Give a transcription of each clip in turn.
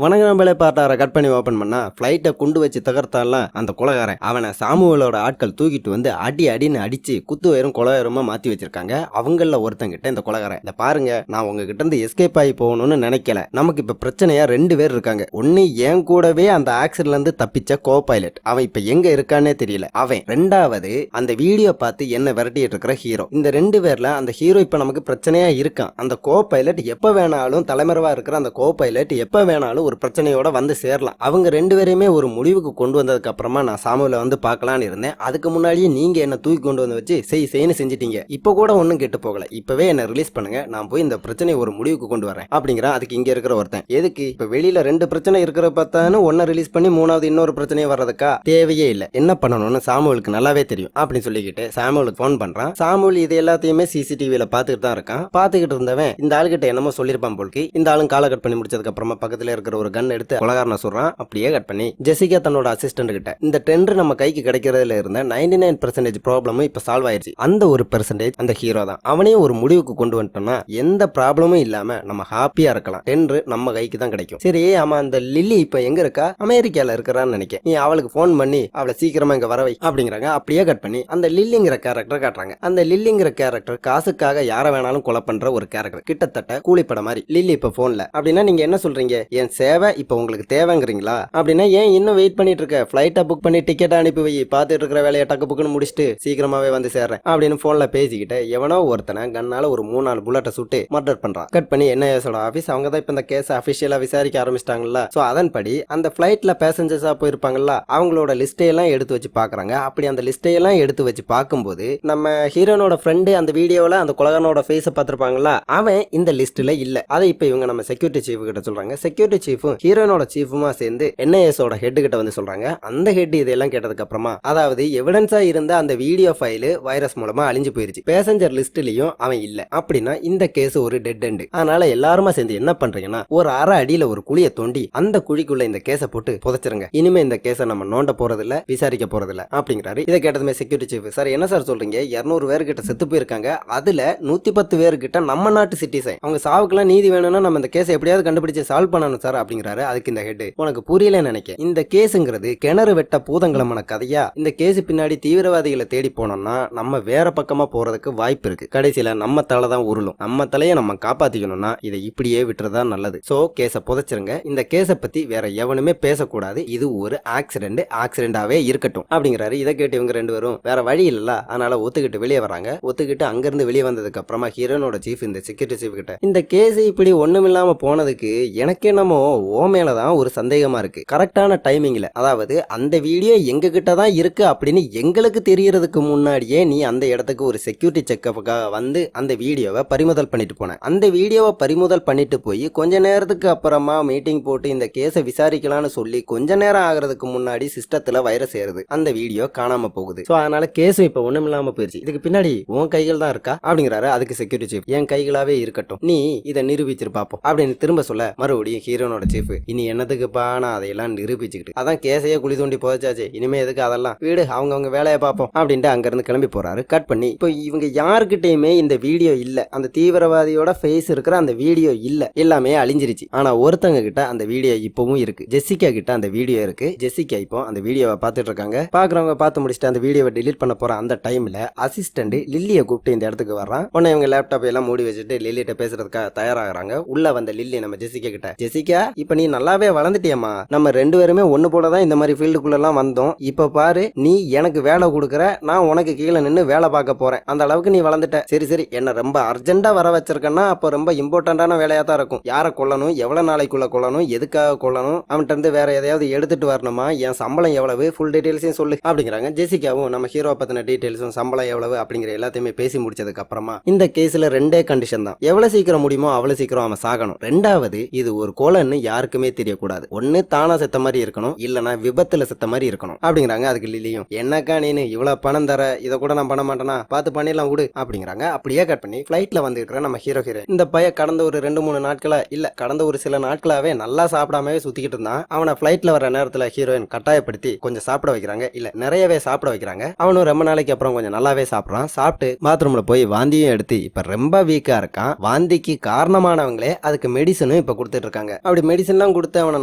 வணக்கம் நம்பளே பார்ட்டார கட் பண்ணி ஓப்பன் பண்ணா ஃப்ளைட்டை குண்டு வச்சு தகர்த்தாலாம் அந்த கொலகாரன் அவனை சாமுவேலோட ஆட்கள் தூக்கிட்டு வந்து அடின்னு அடிச்சு குத்து வயரும் கொலவயருமா மாத்தி வச்சிருக்காங்க. அவங்கள ஒருத்தங்கிட்ட இந்த கொலகாரன், இதை பாருங்க, நான் உங்ககிட்ட இருந்து எஸ்கேப் ஆகி போகணும்னு நினைக்கல. நமக்கு இப்ப பிரச்சனையா 2 பேர் இருக்காங்க. ஒன்னு என் கூடவே அந்த ஆக்சிடென்ட்ல இருந்து தப்பிச்ச கோ பைலட், அவன் இப்ப எங்க இருக்கானே தெரியல அவன். 2வது அந்த வீடியோ பார்த்து என்ன விரட்டிட்டு இருக்கிற ஹீரோ. இந்த 2 பேர்ல அந்த ஹீரோ இப்ப நமக்கு பிரச்சனையா இருக்கான். அந்த கோ பைலட் எப்ப வேணாலும் தலைமறைவா இருக்கிற அந்த கோ பைலட் எப்ப வேணாலும் ஒரு பிரச்சனையோட வந்து சேரலாம். அவங்க 2 பேரையுமே ஒரு முடிவுக்கு கொண்டு வந்ததுக்கு அப்புறமா நான் சாமுவேல வந்து பார்க்கலான்னு இருந்தேன். அதுக்கு முன்னாடியே நீங்க என்ன தூக்கி கொண்டு வந்து வச்சு செய்யு செஞ்சிட்டீங்க. இப்ப கூட ஒன்னும் கெட்டு போகல. இப்பவே என்ன ரிலீஸ் பண்ணுங்க, நான் போய் இந்த பிரச்சனையை ஒரு முடிவுக்கு கொண்டு வரேன் அப்படிங்கிற. அதுக்கு இங்க இருக்கிற ஒருத்தன், எதுக்கு இப்ப வெளியில 2 பிரச்சனை இருக்கிற பார்த்தானு ஒன்ன ரிலீஸ் பண்ணி 3வது இன்னொரு பிரச்சனையை வர்றதுக்கா? தேவையே இல்ல. என்ன பண்ணணும்னு சாமுவேலுக்கு நல்லாவே தெரியும் அப்படின்னு சொல்லிக்கிட்டு சாமுவேலுக்கு போன் பண்றான். சாமுவேல் இது எல்லாத்தையுமே சிசிடிவில பாத்துக்கிட்டு தான் இருக்கான். பாத்துக்கிட்டு இருந்தவன் இந்த ஆளுகிட்ட என்னமோ சொல்லிருப்பான் போல்கி. இந்த ஆளும் காலை கட் பண்ணி முடிச்சதுக்கு அப்புறமா பக்கத்துல இருக்கிற ஒரு கன் எடுத்து கொலகாரனை சொல்றான். அப்படியே கட் பண்ணி ஜெசிகா தன்னோட அசிஸ்டன்ட் கிட்ட, இந்த டெண்டர் நம்ம கைக்கு கிடைக்கிறதுல இருந்த 99% ப்ராப்ளமும் இப்ப சால்வ் ஆயிருச்சு. அந்த ஒரு பெர்சன்டேஜ் அந்த ஹீரோ தான். அவனையும் ஒரு முடிவுக்கு கொண்டு வந்துட்டோம்னா எந்த ப்ராப்ளமும் இல்லாம நம்ம ஹாப்பியா இருக்கலாம். டெண்டர் நம்ம கைக்கு தான் கிடைக்கும். சரி, ஆமா, அந்த லில்லி இப்ப எங்க இருக்கா? அமெரிக்கால இருக்கிறான்னு நினைக்கிறேன். நீ அவளுக்கு போன் பண்ணி அவளை சீக்கிரமா இங்க வரவை அப்படிங்கிறாங்க. அப்படியே கட் பண்ணி அந்த லில்லிங்கிற கேரக்டர் காட்டுறாங்க. அந்த லில்லிங்கிற கேரக்டர் காசுக்காக யார வேணாலும் கொலை பண்ற ஒரு கேரக்டர், கிட்டத்தட்ட கூலிப்பட மாதிரி. லில்லி இப்ப போன்ல அப்படின்னா நீங்க என்ன சொல்றீங்க? என் சேவை இப்ப உங்களுக்கு தேவைங்கிறீங்களா? அப்படின்னா ஏன் இன்னும் வெயிட் பண்ணிட்டு இருக்க? ஃபிளைட்டை புக் பண்ணி டிக்கெட் அனுப்பி வை, பார்த்துட்டு இருக்கிற வேலையை டக்கு புக்குன்னு முடிச்சுட்டு சீக்கிரமாவே வந்து சேர்றேன் அப்படின்னு போன்ல பேசிக்கிட்டு எவனோ ஒருத்தனை கண்ணால ஒரு 3-4 புல்லட்டை சுட்டு மர்டர் பண்றான். கட் பண்ணி என்ஐஏஸோட ஆபீஸ், அவங்க தான் இப்ப இந்த கேஸ் அபிஷியலா விசாரிக்க ஆரம்பிச்சிட்டாங்கல்ல. சோ அதன்படி அந்த ஃபிளைட்ல பேசஞ்சர்ஸா போயிருப்பாங்கல்ல, அவங்களோட லிஸ்டை எல்லாம் எடுத்து வச்சு பாக்குறாங்க. அப்படி அந்த லிஸ்டை எல்லாம் எடுத்து வச்சு பார்க்கும்போது நம்ம ஹீரோனோட ஃப்ரெண்டு அந்த வீடியோல அந்த கொலகாரனோட ஃபேஸை பார்த்திருப்பாங்கல்ல, அவன் இந்த லிஸ்ட்ல இல்ல. அதை இப்ப இவங்க நம்ம செக்யூரிட்டி சீஃப் கிட்ட சொல்றாங்க. செக்யூரிட்டி சீஃபும் ஹீரோனோட சீஃபுமா சேர்ந்து என்ஐஎஸோட ஹெட் கிட்ட வந்து சொல்றாங்க. அந்த ஹெட் இதெல்லாம் கேட்டதுக்கு அப்புறமா, அதாவது எவிடன்ஸா இருந்த அந்த வீடியோ ஃபைல் வைரஸ் மூலமா அழிஞ்சு போயிருச்சு, பேசஞ்சர் லிஸ்ட்லயும் அவன் இல்ல. அப்படின்னா இந்த கேஸ் ஒரு டெட் எண்ட். அதனால எல்லாருமா சேர்ந்து என்ன பண்றீங்கன்னா, ஒரு அரை அடியில ஒரு குழியை தோண்டி அந்த குழிக்குள்ள இந்த கேஸை போட்டு புதைச்சிருங்க. இனிமே இந்த கேஸை நம்ம நோண்ட போறது இல்ல, விசாரிக்க போறது இல்ல அப்படிங்கிறாரு. இதை கேட்டதுமே செக்யூரிட்டி சீஃப், சார் என்ன சார் சொல்றீங்க? 200 பேர் கிட்ட செத்து போயிருக்காங்க, அதுல 110 பேர் கிட்ட நம்ம நாட்டு சிட்டிசன். அவங்க சாவுக்கெல்லாம் நீதி வேணும்னா நம்ம இந்த கேஸை எப்படியாவது கண்டுபிடிச்சு சால்வ் பண்ணணும் சார் அப்படிங்கிறாரு. அதுக்கு இந்த ஹெட், உனக்கு புரியல நினைக்க, இந்த கேஸுங்கிறது கிணறு வெட்ட பூதங்களமான கதையா? இந்த கேஸ் பின்னாடி தீவிரவாதிகளை தேடி போனோம்னா நம்ம வேற பக்கமா போறதுக்கு வாய்ப்பு இருக்கு. கடைசியில நம்ம தலை தான் உருளும். நம்ம தலையை நம்ம காப்பாத்திக்கணும்னா இதை இப்படியே விட்டுறதா நல்லது. சோ கேஸை புதைச்சிருங்க. இந்த கேஸை பத்தி வேற எவனுமே பேசக்கூடாது. இது ஒரு ஆக்சிடென்டாவே இருக்கட்டும் அப்படிங்கிறாரு. இதை கேட்டு இவங்க 2 பேரும் வேற வழி இல்ல, அதனால ஒத்துக்கிட்டு வெளியே வராங்க. ஒத்துக்கிட்டு அங்கிருந்து வெளியே வந்ததுக்கு அப்புறமா ஹீரோனோட சீஃப் இந்த செக்யூரிட்டி சீஃப் கிட்ட, இந்த கேஸ் இப்படி ஒண்ணுமில்லாம போனதுக்கு எனக்கு என்னமோ ஓ மேலதான் ஒரு சந்தேகமா இருக்கு. கரெக்டான டைமிங்ல, அதாவது அந்த வீடியோ எங்க கிட்ட தான் இருக்கு அப்படின்னு எங்களுக்கு தெரியறதுக்கு முன்னாடியே நீ அந்த இடத்துக்கு ஒரு செக்யூரிட்டி செக்கப்புக்காக வந்து அந்த வீடியோவை பறிமுதல் பண்ணிட்டு போன. அந்த வீடியோவை பறிமுதல் பண்ணிட்டு போய் கொஞ்ச நேரத்துக்கு அப்புறமா மீட்டிங் போட்டு இந்த கேஸை விசாரிக்கலாம்னு சொல்லி கொஞ்ச நேரம் ஆகிறதுக்கு முன்னாடி சிஸ்டத்துல வைரஸ் ஏறுது, அந்த வீடியோ காணாம போகுது. சோ அதனால கேஸும் இப்ப ஒண்ணும் இல்லாம போயிருச்சு. இதுக்கு பின்னாடி உன் கைகள் தான் இருக்கா அப்படிங்கிறாரு. அதுக்கு செக்யூரிட்டி சீஃப், என் கைகளாவே இருக்கட்டும், நீ இதை நிரூபிச்சிரு பாப்போம் அப்படின்னு திரும்ப சொல்ல, மறுபடியும் ஹீரோனோட சீஃப், இனி என்னதுக்குப்பா நான் அதையெல்லாம் நிரூபிச்சுக்கிட்டு, அதான் கேஸையே குழி தோண்டி போதாச்சு, இனிமே எதுக்கு அதெல்லாம், வீடு அவங்க வேலையை பார்ப்போம் அப்படின்ட்டு அங்க இருந்து கிளம்பி போறாரு. கட் பண்ணி இப்போ இவங்க யாருக்கிட்டயுமே இந்த வீடியோ இல்ல, அந்த தீவிரவாதியோட ஃபேஸ் இருக்கிற அந்த வீடியோ இல்ல, எல்லாமே அழிஞ்சிருச்சு. ஆனா ஒருத்தங்க கிட்ட அந்த வீடியோ இப்பவும் இருக்கு. ஜெசிகா கிட்ட அந்த வீடியோ இருக்கு. ஜெசிகா இப்போ அந்த வீடியோவை பார்த்துட்டு இருக்காங்க. பாக்குறவங்க பார்த்து முடிச்சுட்டு அந்த வீடியோவை டெலீட் பண்ண போற அந்த டைம்ல அசிஸ்டன்ட் லில்லியை கூப்பிட்டு இந்த இடத்துக்கு வர்றான். உடனே இவங்க லேப்டாப் எல்லாம் மூடி வச்சுட்டு லில்லிட்ட பேசுறதுக்காக தயாராகிறாங்க. உள்ள வந்த லில்லி நம்ம ஜெசிகா கிட்ட, ஜெசிகா இப்ப நீ நல்லாவே வளர்ந்துட்டியம்மா, நம்ம 2 பேருமே ஒண்ணு போலதான் இந்த மாதிரி ஃபீல்டுக்குள்ள எல்லாம் வந்தோம். இப்ப பாரு, நீ எனக்கு வேலை கொடுக்குற, நான் உனக்கு கீழே நின்று வேலை பார்க்க போறேன், அந்த அளவுக்கு நீ வளர்ந்துட்ட. சரி என்ன ரொம்ப அர்ஜென்டா வர வச்சிருக்கேன்னா அப்ப ரொம்ப இம்பார்ட்டன்டான வேலையா தான் இருக்கும். யாரை கொல்லணும், எவ்வளவு நாளைக்குள்ள கொல்லணும், எதுக்காக கொல்லணும், அவன்கிட்ட இருந்து வேற எதையாவது எடுத்துட்டு வரணுமா, என் சம்பளம் எவ்வளவு, ஃபுல் டீடைல்ஸையும் சொல்லு அப்படிங்கிறாங்க. ஜெசிகாவும் நம்ம ஹீரோ பத்தின டீடைல்ஸும் சம்பளம் எவ்வளவு அப்படிங்கிற எல்லாத்தையுமே பேசி முடிச்சதுக்கு அப்புறமா இந்த கேஸ்ல 2 கண்டிஷன் தான். எவ்வளவு சீக்கிரம் முடியுமோ அவ்வளவு சீக்கிரம் அவன் சாகணும். 2வது, இது ஒரு கொலைன்னு யாருக்குமே தெரியக்கூடாது. ஒன்னு தானா செத்த மாதிரி இருக்கணும், இல்லனா விபத்துல செத்த மாதிரி இருக்கணும் அப்படிங்கிறாங்க. அதுக்கு லில்லியும், என்னக்கா நீனு இவ்வளவு பணம் தர, இதை கூட நான் பண்ண மாட்டேனா, பார்த்து பண்ணிடலாம் விடு அப்படிங்கிறாங்க. அப்படியே கட் பண்ணி ஃபிளைட்ல வந்துருக்கிற நம்ம ஹீரோ இந்த பைய கடந்த ஒரு 2-3 நாட்களா இல்ல கடந்த ஒரு சில நாட்களாவே நல்லா சாப்பிடாமவே சுத்திக்கிட்டு இருந்தான். அவனை ஃபிளைட்ல வர நேரத்துல ஹீரோயின் கட்டாயப்படுத்தி கொஞ்சம் சாப்பிட வைக்கிறாங்க. இல்ல நிறையவே சாப்பிட வைக்கிறாங்க. அவனும் ரொம்ப நாளைக்கு அப்புறம் கொஞ்சம் நல்லாவே சாப்பிடறான். சாப்பிட்டு பாத்ரூம்ல போய் வாந்தியும் எடுத்து இப்ப ரொம்ப வீக்கா இருக்கான். வாந்திக்கு காரணமானவங்களே அதுக்கு மெடிசனும் இப்ப கொடுத்துட்டு இருக்காங்க. அப்படி மெடிசன்லாம் கொடுத்து அவனை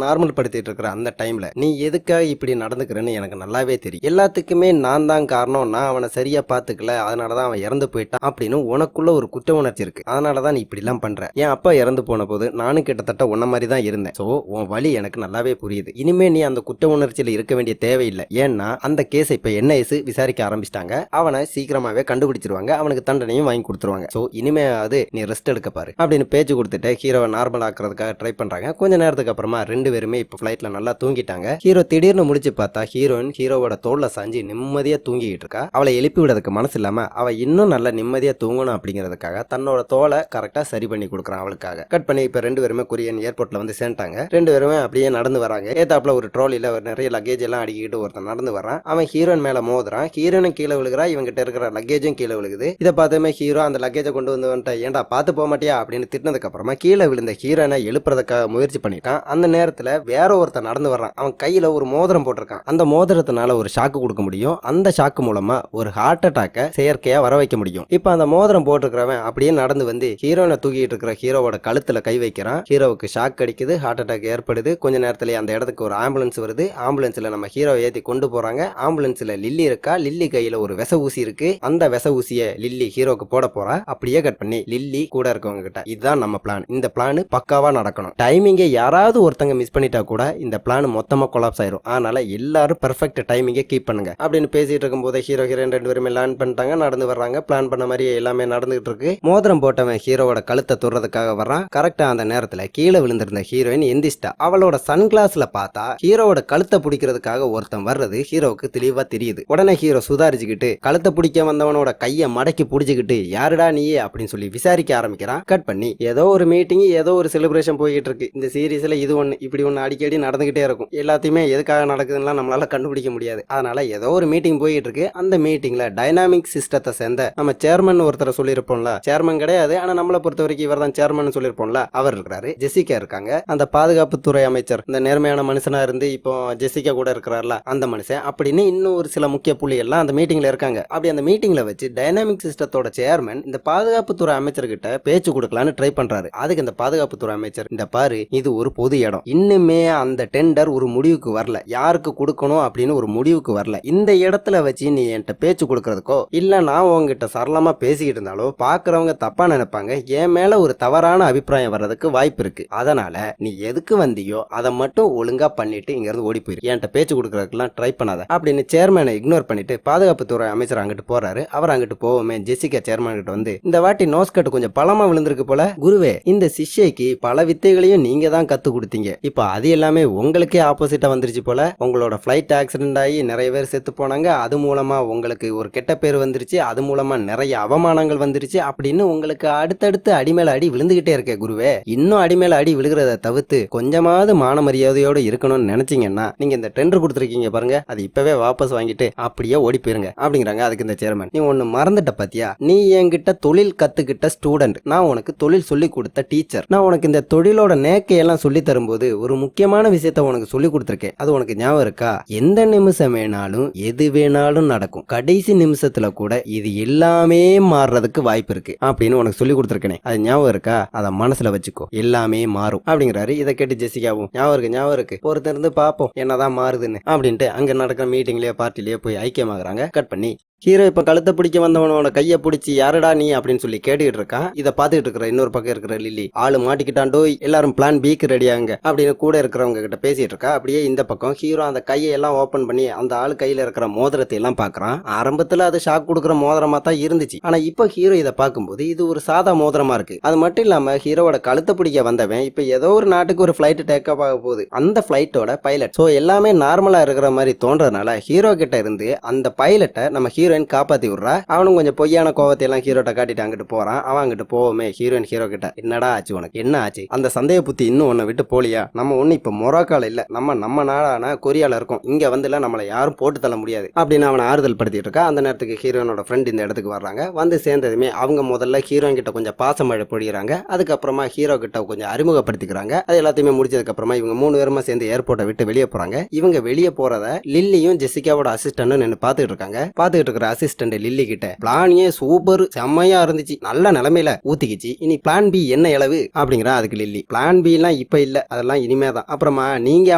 நார்மல் படுத்திட்டு இருக்கிற அந்த டைம்ல நீ எதுக்காக இப்படி நடந்துக்கிறேன்னு எனக்கு நல்லாவே தெரியும். எல்லாத்துக்குமே நான் தான் காரணம், நான் அவனை சரியா பாத்துக்கல, அதனாலதான் அவன் இறந்து போயிட்டான் அப்படின்னு உனக்குள்ள ஒரு குற்ற உணர்ச்சி இருக்கு. அதனாலதான் நீ இப்படி எல்லாம் பண்ற. என் அப்பா இறந்து போன போது நானும் கிட்டத்தட்ட உன்ன மாதிரி தான் இருந்தேன். சோ உன் வழி எனக்கு நல்லாவே புரியுது. இனிமே நீ அந்த குற்ற உணர்ச்சியில இருக்க வேண்டிய தேவையில்லை. ஏன்னா அந்த கேஸ் இப்ப NIS விசாரிக்க ஆரம்பிச்சிட்டாங்க. அவனை சீக்கிரமாவே கண்டுபிடிச்சிருவாங்க, அவனுக்கு தண்டனையும் வாங்கி கொடுத்துருவாங்க. சோ இனிமே அது நீ ரெஸ்ட் எடுக்க பாரு அப்படின்னு பேச்சு கொடுத்துட்டு ஹீரோவை நார்மல் ஆக்குறதுக்காக ட்ரை பண்றாங்க. கொஞ்ச நேரத்துக்கு அப்புறமா ரெண்டு பேருமே இப்ப ஃபிளைட்ல நல்லா தூங்கிட்டாங்க. ஹீரோ திடீர்னு முடிச்சு பார்த்தா ஹீரோயின் ஹீரோவோட தோல்ல சாஞ்சி நிம்மதியா தூங்கிட்டு இருக்கா. அவளை எழுப்பி விடுறதுக்கு மனசு இல்லாம அவ இன்னும் நல்லா நிம்மதியா தூங்கணும் அப்படிங்கிறதுக்காக தன்னோட தோலை கரெக்டா சரி பண்ணி கொடுக்குறான் அவளுக்காக. கட் பண்ணி இப்ப ரெண்டு பேருமே கொரியன் ஏர்போர்ட்ல வந்து சேர்ந்தாங்க. ரெண்டு பேருமே அப்படியே நடந்து வராங்க. ஏத்தாப்புல ஒரு ட்ராலில நிறைய லக்கேஜ் எல்லாம் அடிக்கிட்டு ஒருத்தன் நடந்து வரான். அவன் ஹீரோயின் மேல மோதுறான். ஹீரோனும் கீழே விழுகிறா, இவங்கிட்ட இருக்கிற லக்கேஜும் கீழே விழுகுது. இதை பார்த்துமே ஹீரோ அந்த லக்கேஜை கொண்டு வந்து ஏன்டா பார்த்து போக மாட்டியா அப்படின்னு திட்டினதுக்கு அப்புறமா கீழே விழுந்த ஹீரோனை எழுப்புறதுக்காக முயற்சி பண்ணிட்டான். அந்த நேரத்துல வேற ஒருத்தன் நடந்து வர்றான். அவன் கையில ஒரு மோதிரம் போட்டிருக்கான். அந்த மோதிரத்தினால ஒரு ஷாக்கு கொடுக்க முடியும். அந்த ஷாக்கு மூலமா ஒரு ஹார்ட் அட்டாக்க செயற்கையா வர வைக்க முடியும். இப்ப அந்த மோதிரம் போட்டிருக்கிறவன் அப்படியே நடந்து வந்து ஹீரோனை தூக்கிட்டு இருக்கிற ஹீரோவோட கழுத்துல கை வைக்கிறான். ஹீரோவுக்கு ஷாக் அடிக்குது, ஹார்ட் அட்டாக் ஏற்படுது. கொஞ்ச நேரத்திலேயே அந்த இடத்துக்கு ஒரு ஆம்புலன்ஸ் வருது. ஆம்புலன்ஸ்ல நம்ம ஹீரோ ஏத்தி கொண்டு போறாங்க. ஆம்புலன்ஸ்ல லில்லி இருக்கா. லில்லி கையில ஒரு விச ஊசி இருக்கு. அந்த விச ஊசிய லில்லி ஹீரோக்கு போட போறா. அப்படியே கட் பண்ணி லில்லி கூட இருக்கவங்க கிட்ட இதுதான் நம்ம பிளான், இந்த பிளான் பக்காவா நடக்கணும், டைமிங்கை யாராவது ஒருத்தங்க மிஸ் பண்ணிட்டா கூட இந்த பிளான் மொத்தமா கொலாப்ஸ் ஆயிரும், அதனால எல்லாரும் பெர்ஃபெக்ட் டைமிங்கை கீப் பண்ணுங்க அப்படின்னு பேசிட்டு இருக்கும் போது ஹீரோ ஹீரோயின் ரெண்டு பேருமே லேர்ன் பண்ணிட்டாங்க. நடந்து வர்றாங்க. பிளான் பண்ண மாதிரி எல்லாமே நடந்துகிட்டு இருக்கு. மோதிரம் போட்டவன் ஹீரோவோட கழுத்தை துறதுக்காக வர்றான். கரெக்டா அந்த நேரத்துல கீழே விழுந்திருந்த ஹீரோயின் எந்திரிச்சிட்டா. அவளோட சன்கிளாஸ்ல பார்த்தா ஹீரோவோட கழுத்தை பிடிக்கிறதுக்காக ஒருத்தன் வர்றது ஹீரோவுக்கு தெளிவா தெரியுது. உடனே ஹீரோ சுதாரிச்சுக்கிட்டு கழுத்தை பிடிக்க வந்தவனோட கையை மடக்கி புடிச்சுக்கிட்டு யாருடா நீயே அப்படின்னு சொல்லி விசாரிக்க ஆரம்பிக்கிறான். கட் பண்ணி ஏதோ ஒரு மீட்டிங், ஏதோ ஒரு செலிப்ரேஷன் போயிட்டு இருக்கு. இந்த சீரீஸ்ல இது ஒண்ணு இப்படி ஒண்ணு அடிக்கடி நடந்துகிட்டே இருக்கும். எல்லாத்தையுமே எதுக்காக நடக்குதுன்னா நம்மளால கண்டுபிடிக்க முடியாது. அதனால ஏதோ ஒரு மீட்டிங் போயிட்டு இருக்கு. அந்த மீட்டிங்ல டைனாமிக் சிஸ்டத்தை சேர்ந்த நம்ம சேர்மன் ஒருத்தரை சொல்லியிருப்போம்ல, சேர்மன் கிடையாது ஆனா நம்மளை பொறுத்த வரைக்கும் இவர் தான் சேர்மன் சொல்லியிருப்போம்ல, அவர் இருக்கிறாரு. ஜெசிகா இருக்காங்க. அந்த பாதுகாப்புத்துறை அமைச்சர், இந்த நேர்மையான மனுஷனா இருந்து இப்போ ஜெசிகா கூட இருக்கிறார்ல அந்த மனுஷன், அப்படின்னு இன்னும் ஒரு சில முக்கிய புள்ளி எல்லாம் அந்த மீட்டிங்ல இருக்காங்க. அப்படி அந்த மீட்டிங்ல வச்சு டைனாமிக் சிஸ்டத்தோட சேர்மன் இந்த பாதுகாப்புத்துறை அமைச்சர்கிட்ட பேச்சு கொடுக்கலான்னு ட்ரை பண்றாரு. அதுக்கு இந்த பாதுகாப்புத்துறை அமைச்சர், இந்த பாரு இது ஒரு பொது இடம், இன்னுமே அந்த டெண்டர் ஒரு முடிவுக்கு வரல, யாருக்கு கொடுக்கணும் அப்படின்னு ஒரு முடிவுக்கு வரல. இந்த இடத்துல வச்சு நீ என்கிட்ட பேச்சு கொடுக்கறதுக்கோ இல்ல நான் உங்ககிட்ட சரளமா பேசிக்கிட்டு இருந்தாலோ பாக்குறவங்க தப்பா நினைப்பாங்க, என் மேல ஒரு தவறான அபிப்பிராயம் வர்றதுக்கு வாய்ப்பு இருக்கு. அதனால நீ எதுக்கு வந்தியோ அதை மட்டும் ஒழுங்கா பண்ணிட்டு இங்க இருந்து ஓடி போயிரு, என்கிட்ட பேச்சு கொடுக்கறதுக்கெல்லாம் ட்ரை பண்ணாத அப்படின்னு சேர்மனை இக்னோர் பண்ணிட்டு பாதுகாப்புத்துறை அமைச்சர் அங்கிட்டு போறாரு. அவர் அங்கிட்டு போவோமே ஜெசிகா சேர்மன் கிட்ட வந்து, இந்த வாட்டி நோஸ் கட் கொஞ்சம் பழமா விழுந்திருக்கு போல குருவே, இந்த சிஷ்யைக்கு பல வித்தைகளையும் நீங்க தான் கத்து கொடுத்தீங்க, இப்ப அது எல்லாமே உங்களுக்கே ஆப்போசிட்டா வந்துருச்சு போல, உங்களோட பிளைட் ஆக்சிடென்ட் ஆகி நிறைய பேர் செத்து போனாங்க, அது மூலமா உங்களுக்கு ஒரு கெட்ட பேர் வந்துருச்சு, அது மூலமா நிறைய அவமானங்கள் வந்துருச்சு அப்படின்னு உங்களுக்கு அடுத்தடுத்து அடிமேல அடி விழுந்துகிட்டே இருக்க குருவே, இன்னும் அடிமேல அடி விழுகிறத தவிர்த்து கொஞ்சமாவது மான மரியாதையோட இருக்கணும்னு நினைச்சீங்கன்னா நீங்க இந்த டெண்டர் கொடுத்துருக்கீங்க பாருங்க, அது இப்பவே வாபஸ் வாங்கிட்டு அப்படியே ஓடி போயிருங்க அப்படிங்கிறாங்க. அதுக்கு இந்த சேர்மன், நீ ஒன்னு மறந்துட்ட பாத்தியா, நீ என்கிட்ட தொழில் கத்துக்கிட்ட ஸ்டூடெண்ட், நான் உனக்கு தொழில் சொல்லி கொடுத்த டீச்சர், நான் உனக்கு இந்த தொழிலோட நேக்கையெல்லாம் சொல்லி தரும்போது ஒரு முக்கியமான விஷயத்த உனக்கு சொல்லி கொடுத்துருக்கேன், அது உனக்கு ஞாபகம் இருக்கா, எந்த நிமிஷம் வேணாலும் எது வேணாலும் நடக்கும், கடைசி நிமிஷத்துல கூட இது எல்லாமே மாறுறதுக்கு வாய்ப்பு இருக்கு அப்படின்னு உனக்கு சொல்லி கொடுத்துருக்கேன், அது ஞாபகம் இருக்கா, அதை மனசுல வச்சுக்கோ, எல்லாமே மாறும் அப்படிங்கிறாரு. இதை கேட்டு ஜெசிகாவும் ஞாபகம் இருக்கு பொறுத்து இருந்து பாப்போம் என்னதான் மாறுதுன்னு அப்படின்ட்டு அங்க நடக்கிற மீட்டிங்லயே பார்ட்டிலேயே போய் ஐக்கியமாகறாங்க. கட் பண்ணி ஹீரோ இப்ப கழுத்தை பிடிக்க வந்தவனோட கையை பிடிச்சி யாருடா நீ அப்படின்னு சொல்லி கேட்டுக்கிட்டு இருக்கான். இதை பார்த்துட்டு இருக்கிற இன்னொரு பக்கம் இருக்கிற லில்லி, ஆளு மாட்டிக்கிட்டாண்டோ எல்லாரும் பிளான் பிக்கு ரெடியாங்க அப்படின்னு கூட இருக்கிறவங்க கிட்ட பேசிட்டு இருக்கா. அப்படியே இந்த பக்கம் ஹீரோ அந்த கையை எல்லாம் ஓபன் பண்ணி அந்த ஆளு கையில இருக்கிற மோதிரத்தை எல்லாம் பாக்குறான். ஆரம்பத்துல அது ஷாக் கொடுக்குற மோதிரமா தான் இருந்துச்சு. ஆனா இப்ப ஹீரோ இதை பார்க்கும்போது இது ஒரு சாதா மோதிரமா இருக்கு. அது மட்டும் இல்லாம ஹீரோவோட கழுத்தை பிடிக்க வந்தவன் இப்ப ஏதோ ஒரு நாட்டுக்கு ஒரு பிளைட் டேக் ஆஃப் ஆக போகுது, அந்த பிளைட்டோட பைலட். சோ எல்லாமே நார்மலா இருக்கிற மாதிரி தோன்றதுனால ஹீரோ கிட்ட இருந்து அந்த பைலட்டை நம்ம ஹீரோயின் காப்பாத்தி விடுறா. அவனும் கொஞ்சம் பொய்யான கோவத்தை எல்லாம் ஹீரோட்ட காட்டிட்டு அங்கிட்டு போறான். அவன் அங்கிட்டு போவோமே ஹீரோயின் ஹீரோ கிட்ட, என்னடா ஆச்சு உனக்கு, என்ன ஆச்சு, அந்த சந்தேக புத்தி இன்னும் உன்னை விட்டு போலியா, நம்ம ஒண்ணு இப்ப மொராக்கால இல்ல, நம்ம நாடான கொரியால இருக்கோம், இங்க வந்து நம்மளை யாரும் போட்டு தள்ள முடியாது அப்படின்னு அவனை ஆறுதல் படுத்திட்டு இருக்கா. அந்த நேரத்துக்கு ஹீரோனோட ஃப்ரெண்ட் இந்த இடத்துக்கு வர்றாங்க. வந்து சேர்ந்ததுமே அவங்க முதல்ல ஹீரோயின் கிட்ட கொஞ்சம் பாசமழை பொழிகிறாங்க. அதுக்கப்புறமா ஹீரோ கிட்ட கொஞ்சம் அறிமுகப்படுத்திக்கிறாங்க. அது எல்லாத்தையுமே முடிச்சதுக்கு அப்புறமா இவங்க மூணு பேருமா சேர்ந்து ஏர்போர்ட்டை விட்டு வெளியே போறாங்க. இவங்க வெளியே போறத லில்லியும் ஜெசிகாவோட அசிஸ்டன்ட் நின்று பாத்துட்டு இருக்காங்க. பாத்துட்டு இருக்கிற இருக்கிற அசிஸ்டன்ட் லில்லி கிட்ட பிளான் ஏ சூப்பர் செம்மையா இருந்துச்சு, நல்ல நிலைமையில ஊத்திக்கிச்சு, இனி பிளான் பி என்ன இளவு அப்படிங்கிறா. அதுக்கு லில்லி பிளான் பி எல்லாம் இப்ப இல்ல, அதெல்லாம் இனிமேதான். அப்புறமா நீங்க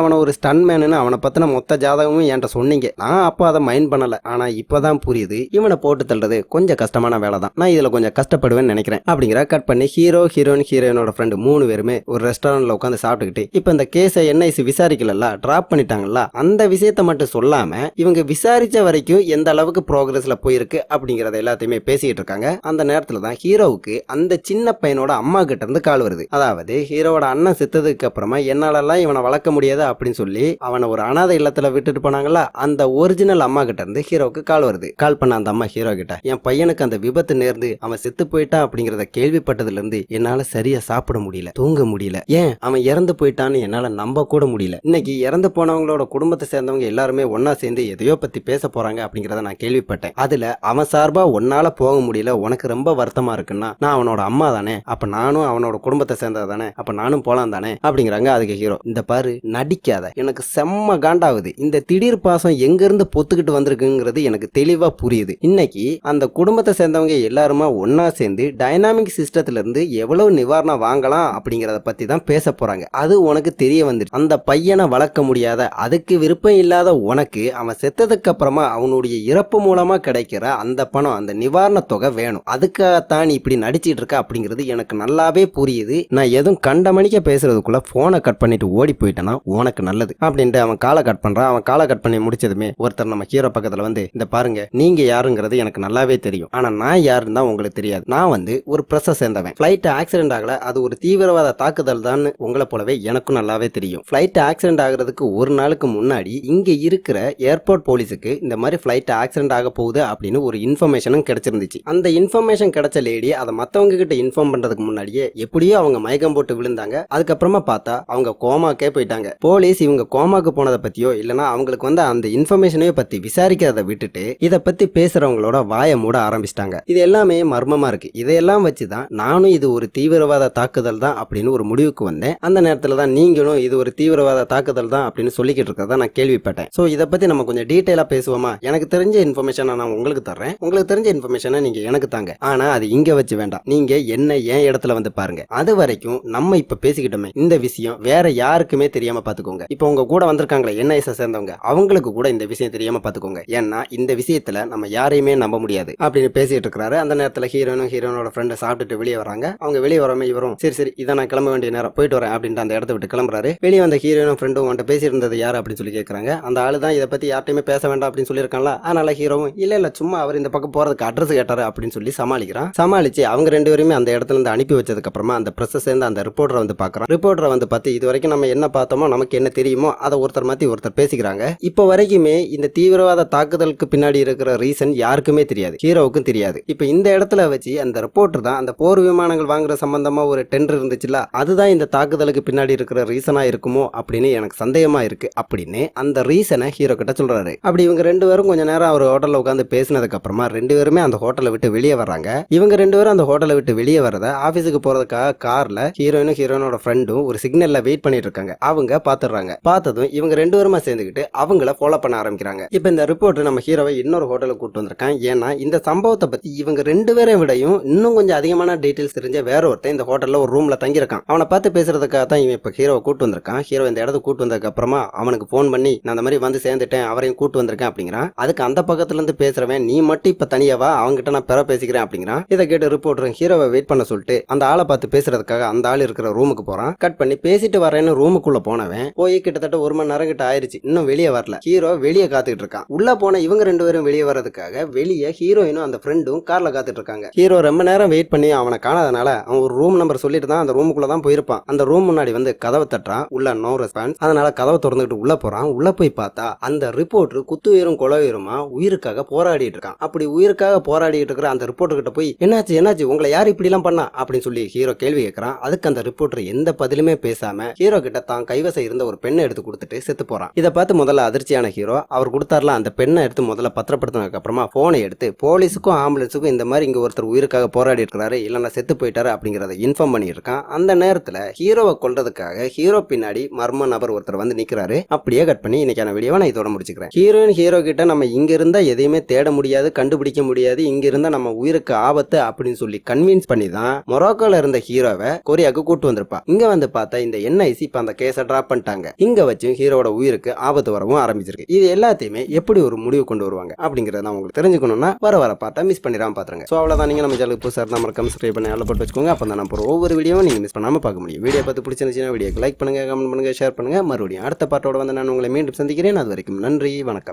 அவனை ஒரு ஸ்டன் மேனு அவனை பத்தின மொத்த ஜாதகமும் என்கிட்ட சொன்னீங்க, நான் அப்ப அதை மைண்ட் பண்ணல, ஆனா இப்பதான் புரியுது இவனை போட்டு தள்ளுறது கொஞ்சம் கஷ்டமான வேலை தான், நான் இதுல கொஞ்சம் கஷ்டப்படுவேன்னு நினைக்கிறேன் அப்படிங்கிற. கட் பண்ணி ஹீரோ ஹீரோயின் ஹீரோயினோட ஃப்ரெண்டு 3 பேருமே ஒரு ரெஸ்டாரண்ட்ல உட்காந்து சாப்பிட்டுக்கிட்டு இப்ப இந்த கேஸை என்ஐசி விசாரிக்கல டிராப் பண்ணிட்டாங்கல்ல, அந்த விஷயத்த மட்டும் சொல்லாம இவங்க விசாரிச்ச வரைக்கும் எந்த அளவுக்கு ப்ரோக்ரஸ்ல போயிருக்கு அப்படிங்கறத எல்லாத்தையுமே பேசிட்டு இருக்காங்க. அந்த நேரத்துல தான் ஹீரோவுக்கு அந்த சின்ன பையனோட அம்மா கிட்ட இருந்து கால் வருது. அதாவது ஹீரோவோட அண்ணன் செத்ததுக்கு அப்புறமா என்னாலலாம் இவனை வளர்க்க முடியாது அப்படின்னு சொல்லி அவனை ஒரு அனாதை இல்லத்துல விட்டுட்டு போனாங்கல்ல, அந்த ஒரிஜினல் அம்மா கிட்ட இருந்து ஹீரோவுக்கு கால் வருது. கால் பண்ண அந்த அம்மா ஹீரோ கிட்ட, என் பையனுக்கு அந்த விபத்து நேர்ந்து அவன் செத்து போயிட்டான் அப்படிங்கறத கேள்விப்பட்டதுல இருந்து என்னால சரியா சாப்பிட முடியல, தூங்க முடியல, ஏன் அவன் இறந்து போயிட்டான்னு என்னால நம்ப கூட முடியல. இன்னைக்கு இறந்து போனவங்களோட குடும்பத்தை சேர்ந்தவங்க எல்லாருமே ஒன்னா சேர்ந்து எதையோ பத்தி பேச போறாங்க அப்படிங்கறத நான் கேள்விப்பட்டேன். அதுல அவன் சார்பா ஒன்னால போக முடியல, உனக்கு ரொம்ப வருத்தமா இருக்குன்னா நான் அவனோட அம்மா தானே, அப்ப நானும் அவனோட குடும்பத்தை சேர்ந்தது தானே, அப்ப நானும் போலாம் தானே அப்படிங்கிறாங்க. அதுக்கு ஹீரோ, இந்த பாரு நடிக்காத, எனக்கு செம்ம காண்டாகுது, இந்த திடீர் பாசம் எங்க இருந்து பொத்துக்கிட்டு வந்திருக்குங்கிறது எனக்கு தெளிவா புரியுது. இன்னைக்கு அந்த குடும்பத்தை சேர்ந்தவங்க எல்லாருமா ஒன்னா சேர்ந்து டைனாமிக் சிஸ்டத்துல இருந்து எவ்வளவு நிவாரணம் வாங்கலாம் அப்படிங்கறத பத்தி தான் பேச போறாங்க. அது உனக்கு தெரிய வந்துட்டு, அந்த பையனை வளர்க்க முடியாத, அதுக்கு விருப்பம் இல்லாத உனக்கு அவன் செத்ததுக்கு அப்புறமா அவனுடைய இறப்பு மூலமா கிடைக்கிற அந்த பணம், அந்த நிவாரண தொகை வேணும், அதுக்காகத்தான் நீ இப்படி நடிச்சிட்டு இருக்க அப்படிங்கிறது எனக்கு நல்லாவே புரியுது. நான் எதுவும் கண்ட மணிக்க பேசுறதுக்குள்ள போனை கட் பண்ணிட்டு ஓடி போயிட்டேன்னா உனக்கு நல்லது அப்படின்ட்டு அவன் காலை கட் பண்றான். அவன் காலை கட் பண்ணி முடிச்சதுமே ஒருத்தர் நம்ம ஹீரோ பக்கத்துல வந்து, இந்த பாருங்க நீங்க யாருங்கிறது எனக்கு நல்லாவே தெரியும், ஆனா நான் யாருன்னு தான் உங்களுக்கு தெரியாது, நான் வந்து ஒரு பிரஸ்ஸை சேர்ந்தவன், பிளைட் ஆக்சிடென்ட் ஆகல, அது ஒரு தீவிரவாத தாக்குதல் தான் உங்களை போலவே எனக்கும் நல்லாவே தெரியும். பிளைட் ஆக்சிடென்ட் ஆகுறதுக்கு ஒரு நாளுக்கு முன்னாடி இங்க இருக்கிற ஏர்போர்ட் போலீஸுக்கு இந்த மாதிரி பிளைட் ஆக்சிடென்ட் ஆக போகுது அப்படின்னு ஒரு இன்ஃபர்மேஷனும் கிடைச்சிருந்துச்சு. அந்த இன்ஃபர்மேஷன் கிடைச்ச லேடி அதை மத்தவங்க கிட்ட இன்ஃபார்ம் பண்றதுக்கு முன்னாடியே எப்படியோ அவங்க மயக்கம் போட்டு விழுந்தாங்க. அதுக்கப்புறமா பார்த்தா அவங்க கோமாக்கே போயிட்டாங்க. போலீஸ் இவங்க கோமாக்கு போனதை பத்தியோ இல்லனா அவங்களுக்கு வந்து அந்த இன்ஃபர்மேஷனையோ பத்தி விசாரிக்கிறத விட்டுட்டு இதை பத்தி பேசுறவங்களோட வாயை மூட ஆரம்பிச்சிட்டாங்க. இது எல்லாமே மர்மமா இருக்கு. இதையெல்லாம் வச்சுதான் நானும் இது ஒரு தீவிரவாத தாக்குதல் தான் அப்படின்னு ஒரு முடிவுக்கு வந்தேன். அந்த நேரத்துல தான் நீங்களும் இது ஒரு தீவிரவாத தாக்குதல் தான் அப்படின்னு சொல்லிக்கிட்டு இருக்கிறதா நான் கேள்விப்பட்டேன். சோ இதை பத்தி நம்ம கொஞ்சம் டீடைலா பேசுவோமா? எனக்கு தெரிஞ்ச இன்ஃபர்மேஷனை நான் உங்களுக்கு தர்றேன், உங்களுக்கு தெரிஞ்ச இன்ஃபர்மேஷனை நீங்க எனக்கு தாங்க. ஆனா அது இங்க வச்சு வேண்டாம், நீங்க என்ன ஏன் இடத்துல வந்து பாருங்க. அது வரைக்கும் நம்ம இப்ப பேசிக்கிட்டோமே இந்த விஷயம் வேற யாருக்குமே தெரியாம பாத்துக்கோங்க. இப்ப உங்க கூட வந்திருக்காங்களே என்ஐஎஸ் சேர்ந்தவங்க, அவங்களுக்கு கூட இந்த விஷயம் தெரியாம பாத்துக்கோங்க. ஏன்னா இந்த விஷயத்துல நம்ம யாரையுமே நம்ப முடியாது அப்படின்னு பேசிட்டு இருக்காரு. அந்த நேரத்துல ஹீரோனோட ஃப்ரெண்ட் சாப்பிட்டுட்டு வெளியே வராங்க. அவங்க வெளியே வராம இவரும் சரி சரி இதை நான் கிளம்ப வேண்டிய நேரம், போயிட்டு வரேன் அப்படின்ட்டு அந்த இடத்த விட்டு கிளம்புறாரு. வெளியே வந்த ஹீரோனும் ஃப்ரெண்டும் வந்துட்டு பேசி இருந்தது யாரு அப்படின்னு சொல்லி கேட்கறாங்க. அந்த ஆளு தான் இதை பத்தி யார்ட்டையுமே பேச வேண்டாம் அப்படின்னு சொல்லியிருக்காங்களா, அதனால ஹீரோவும் இல்ல சும்மா அவர் இந்த பக்கம் போறதுக்கு அட்ரஸ் கேட்டாரு அப்படின்னு சொல்லி சமாளிக்கிறான். சமாளிச்சு அவங்க 2 பேருமே அந்த இடத்துல இருந்து அனுப்பி வச்சதுக்கு அப்புறமா அந்த பிரஸ் சேர்ந்து அந்த ரிப்போர்ட்டரை வந்து பாக்குறான். ரிப்போர்ட்டரை வந்து பார்த்து இது வரைக்கும் நம்ம என்ன பார்த்தோமோ நமக்கு என்ன தெரியுமோ அதை ஒருத்தர் மாத்தி ஒருத்தர் பேசிக்கிறாங்க. இப்ப வரைக்குமே இந்த தீவிரவாத தாக்குதலுக்கு பின்னாடி இருக்கிற ரீசன் யாருக்குமே தெரியாது, ஹீரோவுக்கும் தெரியாது. இப்ப இந்த இடத்துல வச்சு அந்த ரிப்போர்ட்டர் தான் அந்த போர் விமானங்கள் வாங்குற சம்பந்தமா ஒரு டெண்டர் இருந்துச்சுல, அதுதான் இந்த தாக்குதலுக்கு பின்னாடி இருக்கிற ரீசனா இருக்குமோ அப்படின்னு எனக்கு சந்தேகமா இருக்கு அப்படின்னு அந்த ரீசனை ஹீரோ கிட்ட சொல்றாரு. அப்படி இவங்க 2 பேரும் கொஞ்ச நேரம் அவர் ஹோட்டல்ல உட்காந்து பேசினதுக்கு அப்புறமா 2 பேருமே அந்த ஹோட்டலை விட்டு வெளியே வர்றாங்க. இவங்க 2 பேரும் அந்த ஹோட்டலை விட்டு வெளியே வரத ஆபீஸுக்கு போறதுக்காக கார்ல ஹீரோனோட ஃப்ரெண்டும் ஒரு சிக்னல்ல வெயிட் பண்ணிட்டு இருக்காங்க. அவங்க பாத்துறாங்க. பார்த்ததும் இவங்க 2 பேருமா சேர்ந்துக்கிட்டு அவங்கள ஃபாலோ பண்ண ஆரம்பிக்கிறாங்க. இப்ப இந்த ரிப்போர்ட் நம்ம ஹீரோவை இன்னொரு ஹோட்டலுக்கு கூட்டு வந்திருக்கான். ஏன்னா இந்த சம்பவத்தை பத்தி இவங்க 2 பேரை விடையும் இன்னும் கொஞ்சம் அதிகமான டீடைல்ஸ் தெரிஞ்ச வேற ஒருத்தன் இந்த ஹோட்டல்ல ஒரு ரூம்ல தங்கியிருக்கான். அவனை பார்த்து பேசுறதுக்காக தான் இவன் இப்ப ஹீரோவை கூட்டு வந்திருக்கான். ஹீரோ இந்த இடத்துக்கு கூட்டு வந்ததுக்கு அப்புறமா அவனுக்கு போன் பண்ணி நான் அந்த மாதிரி வந்து சேர்ந்துட்டேன், அவரையும் கூட்டு வந்திருக்கேன் அப்படிங்கிறான். அதுக்கு அந்த பக்கத்துல இருந்து பேசுறவன் நீ மட்டும் இப்ப தனியாவா, அவங்ககிட்ட நான் பெற பேசிக்கிறேன் அப்படிங்கிறான். இதை கேட்டு ரிப்போர்ட்டர் ஹீரோவை வெயிட் பண்ண சொல்லிட்டு அந்த ஆளை பார்த்து பேசுறதுக்காக அந்த ஆள் இருக்கிற ரூமுக்கு போறான். கட் பண்ணி பேசிட்டு வரேன்னு ரூமுக்குள்ள போனவன் போய் கிட்டத்தட்ட 1 மணி நேரம் கிட்ட ஆயிருச்சு, இன்னும் வெளியே வரல. ஹீரோ வெளியே காத்துக்கிட்டு இருக்கான். உள்ள போன இவங்க 2 பேரும் வெளியே வர்றதுக்காக வெளியே ஹீரோயினும் அந்த ஃப்ரெண்டும் கார்ல காத்துட்டு இருக்காங்க. ஹீரோ ரொம்ப நேரம் வெயிட் பண்ணி அவனை காணாதனால அவன் ஒரு ரூம் நம்பர் சொல்லிட்டு தான் அந்த ரூமுக்குள்ள தான் போயிருப்பான். அந்த ரூம் முன்னாடி வந்து கதவை தட்டுறான். உள்ள நோ ரெஸ்பான்ஸ். அதனால கதவை திறந்துட்டு உள்ள போறான். உள்ள போய் பார்த்தா அந்த ரிப்போர்ட்டர் குத்துயிரும் கொலையுருமா உயிருக்காக போராடிட்டு இருக்கான். அப்படி உயிருக்காக போராடிட்டு இருக்கிற அந்த ரிப்போர்ட்டர் கிட்ட போய் என்னாச்சு உங்களை யார் இப்படி எல்லாம் பண்ணா அப்படின்னு சொல்லி ஹீரோ கேள்வி கேட்கறான். அதுக்கு அந்த ரிப்போர்ட்டர் எந்த பதிலுமே பேசாம ஹீரோ கிட்ட தான் கைவசம் இருந்த ஒரு பெண்ணை எடுத்து கொடுத்துட்டு செத்து போறான். இதை பார்த்து முதல்ல அதிர்ச்சியான ஹீரோ அவர் கொடுத்தாருல அந்த பெண்ணை எடுத்து முதல்ல பத்திரப்படுத்தினதுக்கு அப்புறமா போனை எடுத்து போலீஸுக்கும் ஆம்புலன்ஸுக்கும் இந்த மாதிரி இங்க ஒருத்தர் உயிருக்காக போராடி இருக்கிறாரு இல்லைன்னா செத்து போயிட்டாரு அப்படிங்கறத இன்ஃபார்ம் பண்ணியிருக்கான். அந்த நேரத்துல ஹீரோவை கொல்றதுக்காக ஹீரோ பின்னாடி மர்ம நபர் ஒருத்தர் வந்து நிக்கிறாரு. அப்படியே கட் பண்ணி இன்னைக்கான வீடியோவை நான் இதோட முடிச்சுக்கிறேன். ஹீரோயின் ஹீரோ கிட்ட நம்ம இங்க இருந்தா எதையுமே எங்கேயுமே தேட முடியாது, கண்டுபிடிக்க முடியாது, இங்க இருந்தா நம்ம உயிருக்கு ஆபத்து அப்படின்னு சொல்லி கன்வின்ஸ் பண்ணி தான் மொராக்கோல இருந்த ஹீரோவை கொரியாவுக்கு கூட்டு வந்திருப்பா. இங்க வந்து பார்த்தா இந்த என்ஐசி இப்ப அந்த கேஸை டிராப் பண்ணிட்டாங்க. இங்க வச்சும் ஹீரோட உயிருக்கு ஆபத்து வரவும் ஆரம்பிச்சிருக்கு. இது எல்லாத்தையுமே எப்படி ஒரு முடிவு கொண்டு வருவாங்க அப்படிங்கறத நான் உங்களுக்கு தெரிஞ்சுக்கணும்னா வர பார்த்தா மிஸ் பண்ணிடாம பாத்துருங்க. சோ அவ்வளவுதான். நீங்க நம்ம சேனலுக்கு புதுசா இருந்தா மறக்காம சப்ஸ்கிரைப் பண்ணி ஆல் போட்டு வச்சுக்கோங்க. அப்ப தான் நான் போற ஒவ்வொரு வீடியோவும் நீங்க மிஸ் பண்ணாம பார்க்க முடியும். வீடியோ பார்த்து பிடிச்சிருந்துச்சுன்னா வீடியோக்கு லைக் பண்ணுங்க, கமெண்ட் பண்ணுங்க, ஷேர் பண்ணுங்க. மறுபடியும் அடுத்த பாட்டோட வந்து நான் உங்களை மீண்டும் சந்திக்கிறேன். அது வரைக்கும் நன்றி, வணக்கம்.